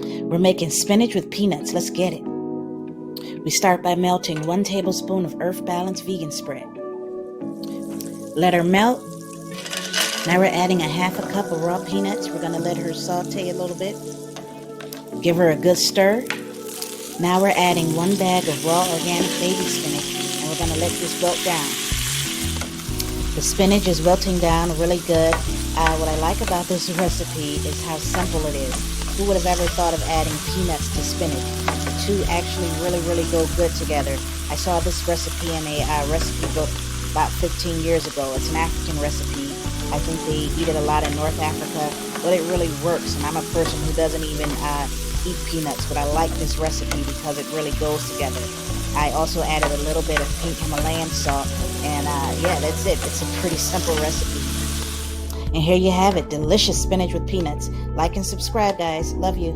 We're making spinach with peanuts. Let's get it. We start by melting 1 tablespoon of Earth Balance vegan spread. Let her melt. Now we're adding a 1/2 cup of raw peanuts. We're going to let her saute a little bit. Give her a good stir. Now we're adding 1 bag of raw organic baby spinach, and we're going to let this wilt down. The spinach is wilting down really good. What I like about this recipe is how simple it is. Who would have ever thought of adding peanuts to spinach? The two actually really go good together. I saw this recipe in a recipe book about 15 years ago. It's an African recipe. I think they eat it a lot in North Africa, but it really works. And I'm a person who doesn't even eat peanuts, but I like this recipe because it really goes together. I also added a little bit of pink Himalayan salt, and yeah, that's it. It's a pretty simple recipe. And here you have it, delicious spinach with peanuts. Like and subscribe, guys. Love you.